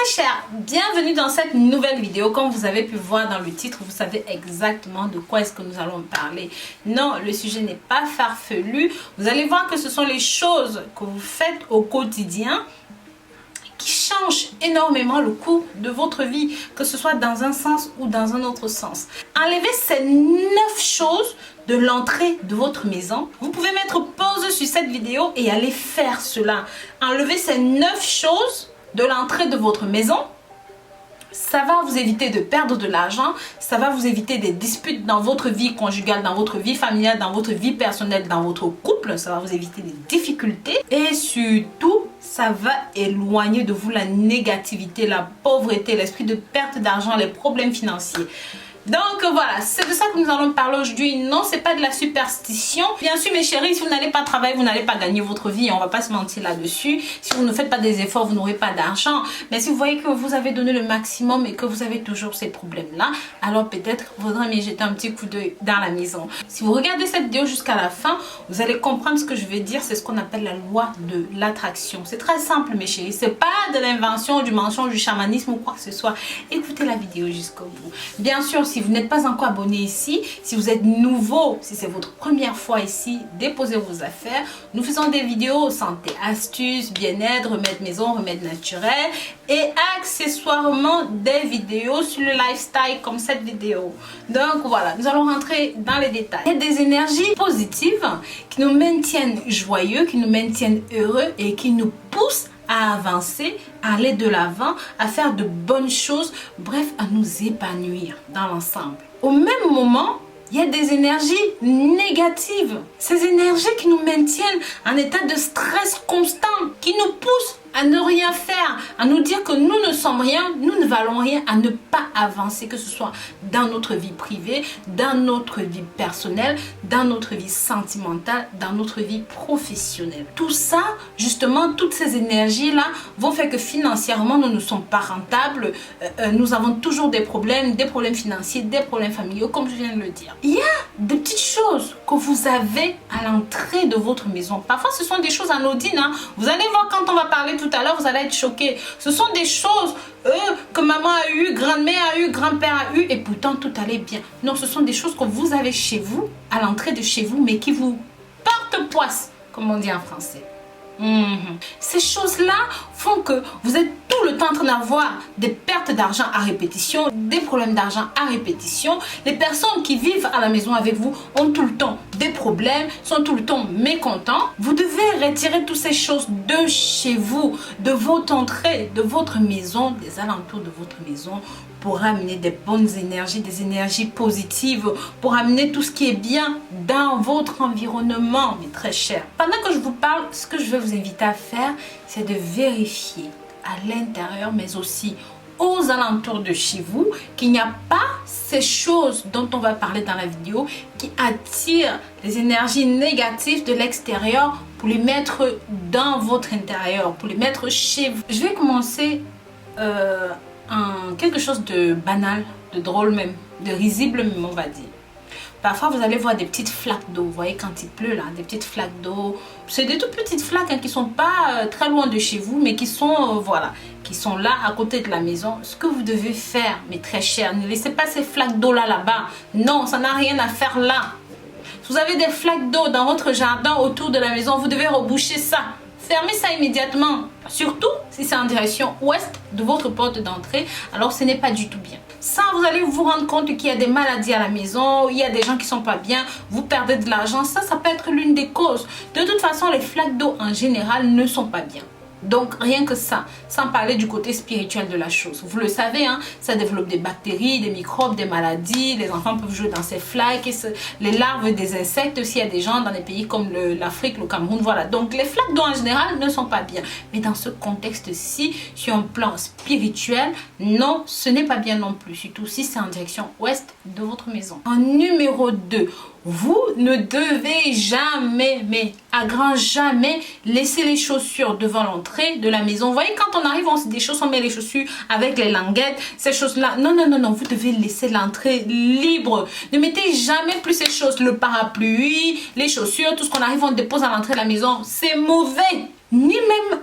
chers, bienvenue dans cette nouvelle vidéo. Comme vous avez pu voir dans le titre, vous savez exactement de quoi est-ce que nous allons parler. Non, le sujet n'est pas farfelu. Vous allez voir que ce sont les choses que vous faites au quotidien qui changent énormément le cours de votre vie, que ce soit dans un sens ou dans un autre sens. Enlevez ces 9 choses de l'entrée de votre maison. Vous pouvez mettre pause sur cette vidéo et aller faire cela. Enlevez ces 9 choses de l'entrée de votre maison. Ça va vous éviter de perdre de l'argent, ça va vous éviter des disputes dans votre vie conjugale, dans votre vie familiale, dans votre vie personnelle, dans votre couple. Ça va vous éviter des difficultés et surtout, ça va éloigner de vous la négativité, la pauvreté, l'esprit de perte d'argent, les problèmes financiers. Donc voilà, c'est de ça que nous allons parler aujourd'hui. Non, c'est pas de la superstition. Bien sûr mes chéris, si vous n'allez pas travailler, vous n'allez pas gagner votre vie. On va pas se mentir là-dessus. Si vous ne faites pas des efforts, vous n'aurez pas d'argent. Mais si vous voyez que vous avez donné le maximum et que vous avez toujours ces problèmes-là, alors peut-être vaudrait mieux jeter un petit coup d'œil dans la maison. Si vous regardez cette vidéo jusqu'à la fin, vous allez comprendre ce que je veux dire. C'est ce qu'on appelle la loi de l'attraction. C'est très simple mes chéris. C'est pas de l'invention, du mensonge, du chamanisme ou quoi que ce soit. Écoutez la vidéo jusqu'au bout. Bien sûr, si vous n'êtes pas encore abonné ici, si vous êtes nouveau, si c'est votre première fois ici, déposez vos affaires. Nous faisons des vidéos santé, astuces, bien-être, remèdes maison, remèdes naturels et accessoirement des vidéos sur le lifestyle comme cette vidéo. Donc voilà, nous allons rentrer dans les détails. Il y a des énergies positives qui nous maintiennent joyeux, qui nous maintiennent heureux et qui nous poussent à avancer, à aller de l'avant, à faire de bonnes choses, bref, à nous épanouir dans l'ensemble. Au même moment, il y a des énergies négatives. Ces énergies qui nous maintiennent en état de stress constant, qui nous poussent à ne rien faire, à nous dire que nous ne sommes rien, nous ne valons rien, à ne pas avancer, que ce soit dans notre vie privée, dans notre vie personnelle, dans notre vie sentimentale, dans notre vie professionnelle. Tout ça, justement, toutes ces énergies-là vont faire que financièrement, nous ne sommes pas rentables, nous avons toujours des problèmes financiers, des problèmes familiaux, comme je viens de le dire. Il y a des petites choses que vous avez à l'entrée de votre maison. Parfois, ce sont des choses anodines. Hein. Vous allez voir quand on va parler tout à l'heure, vous allez être choqués. Ce sont des choses que maman a eu, grand-mère a eu, grand-père a eu et pourtant tout allait bien. Non, ce sont des choses que vous avez chez vous, à l'entrée de chez vous, mais qui vous portent poisse, comme on dit en français. Ces choses-là font que vous êtes tout le temps en train d'avoir des pertes d'argent à répétition, des problèmes d'argent à répétition. Les personnes qui vivent à la maison avec vous ont tout le temps des problèmes, sont tout le temps mécontents. Vous devez retirer toutes ces choses de chez vous, de votre entrée, de votre maison, des alentours de votre maison, pour amener des bonnes énergies, des énergies positives, pour amener tout ce qui est bien dans votre environnement, mes très chers. Pendant que je vous parle, ce que je vais vous inviter à faire, c'est de vérifier à l'intérieur, mais aussi aux alentours de chez vous, qu'il n'y a pas ces choses dont on va parler dans la vidéo qui attirent les énergies négatives de l'extérieur pour les mettre dans votre intérieur, pour les mettre chez vous. Je vais commencer quelque chose de banal, de drôle même, de risible même on va dire. Parfois vous allez voir des petites flaques d'eau, vous voyez quand il pleut là, des petites flaques d'eau. C'est des toutes petites flaques hein, qui sont pas très loin de chez vous mais qui sont voilà, qui sont là à côté de la maison. Ce que vous devez faire mes très chers, ne laissez pas ces flaques d'eau là-bas. Non, ça n'a rien à faire là. Si vous avez des flaques d'eau dans votre jardin autour de la maison, vous devez reboucher ça. Fermez ça immédiatement, surtout si c'est en direction ouest de votre porte d'entrée, alors ce n'est pas du tout bien. Ça, vous allez vous rendre compte qu'il y a des maladies à la maison, il y a des gens qui sont pas bien, vous perdez de l'argent, ça peut être l'une des causes. De toute façon, les flaques d'eau en général ne sont pas bien. Donc rien que ça, sans parler du côté spirituel de la chose. Vous le savez, hein, ça développe des bactéries, des microbes, des maladies. Les enfants peuvent jouer dans ces flaques, les larves des insectes aussi. Il y a des gens dans des pays comme l'Afrique, le Cameroun, voilà. Donc les flaques d'eau en général ne sont pas bien. Mais dans ce contexte-ci, sur un plan spirituel, non, ce n'est pas bien non plus. Surtout si c'est en direction ouest de votre maison. En numéro 2, vous ne devez jamais, mais à grand jamais, laisser les chaussures devant l'entrée de la maison. Vous voyez, quand on arrive, on se déchausse, on met les chaussures avec les languettes, ces choses-là. Non, non, non, non, vous devez laisser l'entrée libre. Ne mettez jamais plus ces choses, le parapluie, les chaussures, tout ce qu'on arrive, on dépose à l'entrée de la maison. C'est mauvais. Ni même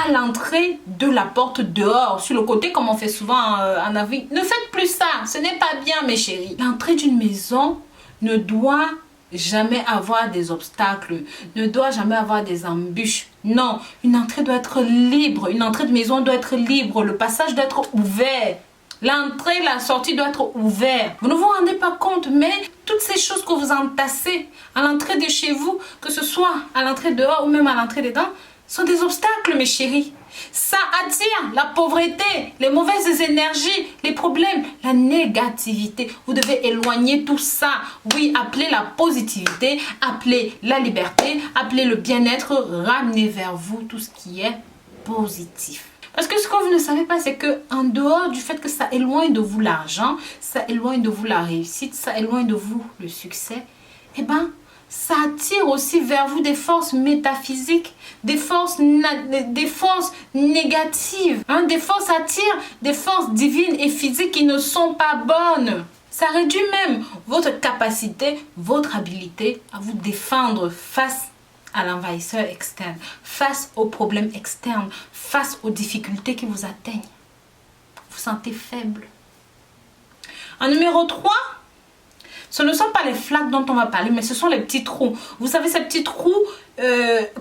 à l'entrée de la porte dehors, sur le côté comme on fait souvent en avis. Ne faites plus ça, ce n'est pas bien mes chéris. L'entrée d'une maison ne doit jamais avoir des obstacles, ne doit jamais avoir des embûches. Non, une entrée doit être libre, une entrée de maison doit être libre, le passage doit être ouvert. L'entrée, la sortie doit être ouverte. Vous ne vous rendez pas compte, mais toutes ces choses que vous entassez à l'entrée de chez vous, que ce soit à l'entrée dehors ou même à l'entrée dedans, sont des obstacles, mes chéris. Ça attire la pauvreté, les mauvaises énergies, les problèmes, la négativité. Vous devez éloigner tout ça. Oui, appelez la positivité, appelez la liberté, appelez le bien-être, ramenez vers vous tout ce qui est positif. Parce que ce que vous ne savez pas, c'est que en dehors du fait que ça éloigne de vous l'argent, ça éloigne de vous la réussite, ça éloigne de vous le succès, eh bien, ça attire aussi vers vous des forces métaphysiques, des forces négatives. Des forces attirent des forces divines et physiques qui ne sont pas bonnes. Ça réduit même votre capacité, votre habilité à vous défendre face à l'envahisseur externe, face aux problèmes externes, face aux difficultés qui vous atteignent. Vous vous sentez faible. En numéro 3, ce ne sont pas les flaques dont on va parler, mais ce sont les petits trous. Vous savez, ces petits trous,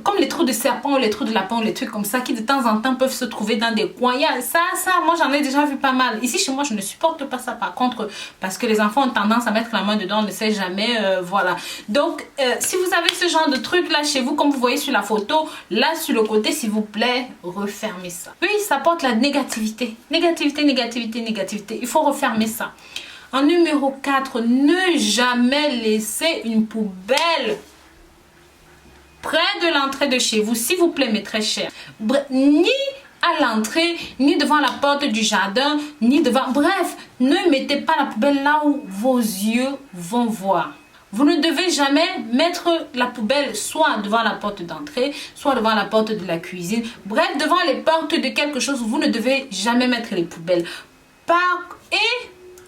comme les trous de serpent ou les trous de lapin ou les trucs comme ça, qui de temps en temps peuvent se trouver dans des coins. Moi j'en ai déjà vu pas mal. Ici chez moi, je ne supporte pas ça par contre, parce que les enfants ont tendance à mettre la main dedans, on ne sait jamais, voilà. Donc, si vous avez ce genre de truc là chez vous, comme vous voyez sur la photo, là sur le côté, s'il vous plaît, refermez ça. Oui, ça porte la négativité. Négativité, négativité, négativité. Il faut refermer ça. En numéro 4, ne jamais laisser une poubelle près de l'entrée de chez vous, s'il vous plaît, mes très chers. Ni à l'entrée, ni devant la porte du jardin, ni devant... Bref, ne mettez pas la poubelle là où vos yeux vont voir. Vous ne devez jamais mettre la poubelle soit devant la porte d'entrée, soit devant la porte de la cuisine. Bref, devant les portes de quelque chose, vous ne devez jamais mettre les poubelles.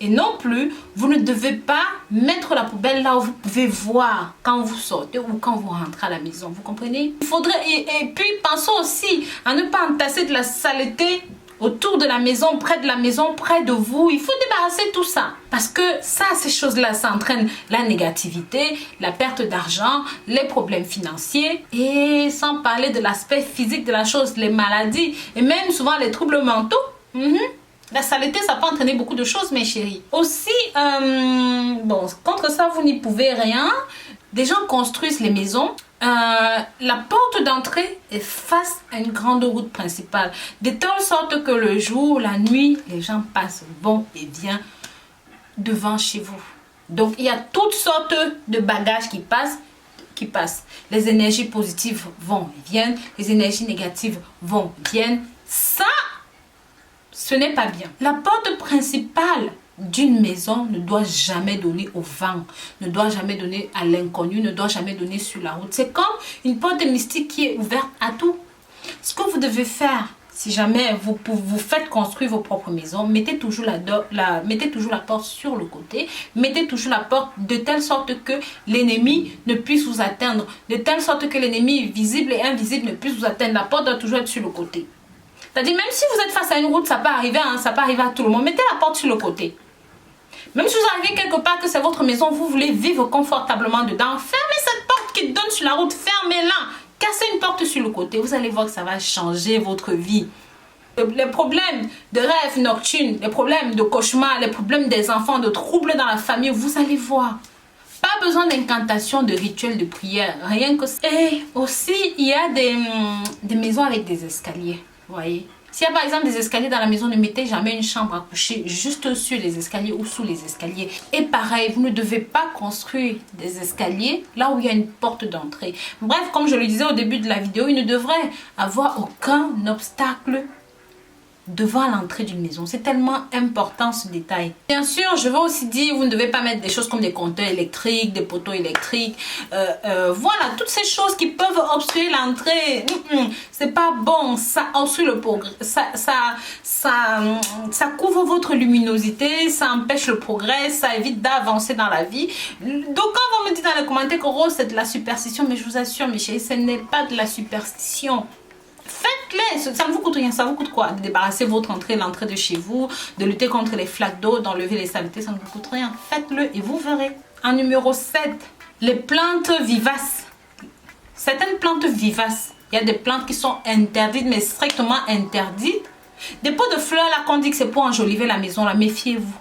Et non plus, vous ne devez pas mettre la poubelle là où vous pouvez voir quand vous sortez ou quand vous rentrez à la maison. Vous comprenez? Il faudrait, et puis pensons aussi à ne pas entasser de la saleté autour de la maison, près de la maison, près de vous. Il faut débarrasser tout ça. Parce que ça, ces choses-là, ça entraîne la négativité, la perte d'argent, les problèmes financiers. Et sans parler de l'aspect physique de la chose, les maladies et même souvent les troubles mentaux. La saleté, ça peut entraîner beaucoup de choses, mes chéris. Aussi, bon, contre ça, vous n'y pouvez rien. Des gens construisent les maisons. La porte d'entrée est face à une grande route principale. De telle sorte que le jour, la nuit, les gens passent vont et viennent devant chez vous. Donc, il y a toutes sortes de bagages qui passent. Les énergies positives vont et viennent. Les énergies négatives vont et viennent. Ça, ce n'est pas bien. La porte principale d'une maison ne doit jamais donner au vent, ne doit jamais donner à l'inconnu, ne doit jamais donner sur la route. C'est comme une porte mystique qui est ouverte à tout. Ce que vous devez faire, si jamais vous faites construire vos propres maisons, mettez toujours la porte sur le côté, mettez toujours la porte de telle sorte que l'ennemi ne puisse vous atteindre, de telle sorte que l'ennemi visible et invisible ne puisse vous atteindre. La porte doit toujours être sur le côté. C'est-à-dire, même si vous êtes face à une route, ça peut arriver à tout le monde. Mettez la porte sur le côté. Même si vous arrivez quelque part que c'est votre maison, vous voulez vivre confortablement dedans, fermez cette porte qui donne sur la route, fermez-la. Cassez une porte sur le côté, vous allez voir que ça va changer votre vie. Les problèmes de rêves nocturnes, les problèmes de cauchemars, les problèmes des enfants, de troubles dans la famille, vous allez voir. Pas besoin d'incantation, de rituels, de prière, rien que ça. Et aussi, il y a des maisons avec des escaliers. Vous voyez, s'il y a par exemple des escaliers dans la maison, ne mettez jamais une chambre à coucher juste sur les escaliers ou sous les escaliers. Et pareil, vous ne devez pas construire des escaliers là où il y a une porte d'entrée. Bref, comme je le disais au début de la vidéo, il ne devrait avoir aucun obstacle devant l'entrée d'une maison. C'est tellement important ce détail. Bien sûr, je veux aussi dire, vous ne devez pas mettre des choses comme des compteurs électriques, des poteaux électriques. Voilà, toutes ces choses qui peuvent obstruer l'entrée. C'est pas bon. Ça obstrue le progrès. Ça couvre votre luminosité. Ça empêche le progrès. Ça évite d'avancer dans la vie. Donc, quand vous me dites dans les commentaires que Rose, c'est de la superstition, mais je vous assure, mes chéris, ce n'est pas de la superstition. Faites Faites-les, ça ne vous coûte rien. Ça vous coûte quoi? De débarrasser votre entrée, l'entrée de chez vous, de lutter contre les flaques d'eau, d'enlever les saletés, ça ne vous coûte rien. Faites-le et vous verrez. En numéro 7, les plantes vivaces. Certaines plantes vivaces, il y a des plantes qui sont interdites, mais strictement interdites. Des pots de fleurs, là, qu'on dit que c'est pour enjoliver la maison, là, méfiez-vous.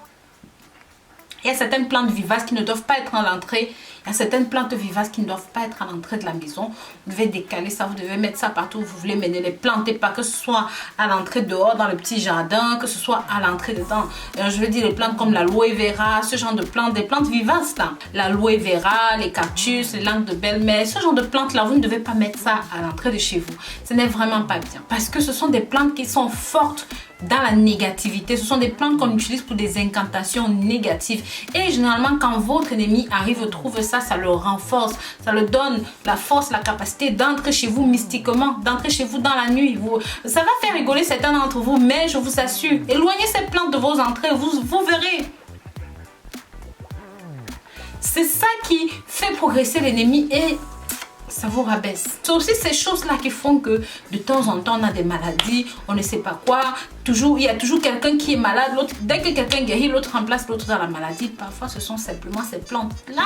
Il y a certaines plantes vivaces qui ne doivent pas être à l'entrée. Il y a certaines plantes vivaces qui ne doivent pas être à l'entrée de la maison. Vous devez décaler ça, vous devez mettre ça partout où vous voulez, mais ne les plantez pas, que ce soit à l'entrée dehors, dans le petit jardin, que ce soit à l'entrée dedans. Je veux dire les plantes comme l'aloe vera, ce genre de plantes, des plantes vivaces là. L'aloe vera, les cactus, les langues de belle-mère, ce genre de plantes là, vous ne devez pas mettre ça à l'entrée de chez vous. Ce n'est vraiment pas bien. Parce que ce sont des plantes qui sont fortes dans la négativité. Ce sont des plantes qu'on utilise pour des incantations négatives. Et généralement, quand votre ennemi arrive, trouve ça, ça le renforce. Ça le donne la force, la capacité d'entrer chez vous mystiquement, d'entrer chez vous dans la nuit. Ça va faire rigoler certains d'entre vous, mais je vous assure, éloignez ces plantes de vos entrées, vous verrez. C'est ça qui fait progresser l'ennemi et ça vous rabaisse. C'est aussi ces choses-là qui font que de temps en temps, on a des maladies, on ne sait pas quoi. Il y a toujours quelqu'un qui est malade. Dès que quelqu'un guérit, l'autre remplace l'autre dans la maladie. Parfois, ce sont simplement ces plantes-là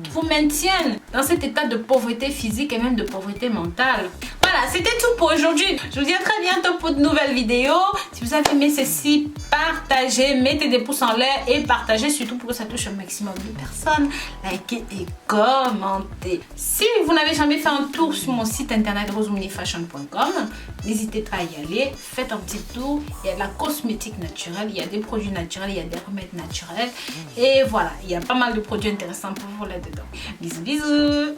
qui vous maintiennent dans cet état de pauvreté physique et même de pauvreté mentale. Voilà, c'était tout pour aujourd'hui. Je vous dis à très bientôt pour de nouvelles vidéos. Si vous avez aimé ceci, partagez, mettez des pouces en l'air et partagez surtout pour que ça touche un maximum de personnes. Likez et commentez. Si vous n'avez jamais fait un tour sur mon site internet rosemounifashion.com, n'hésitez pas à y aller. Faites un petit tour. Il y a de la cosmétique naturelle, il y a des produits naturels, il y a des remèdes naturels. Et voilà, il y a pas mal de produits intéressants pour vous là-dedans. Bisous, bisous!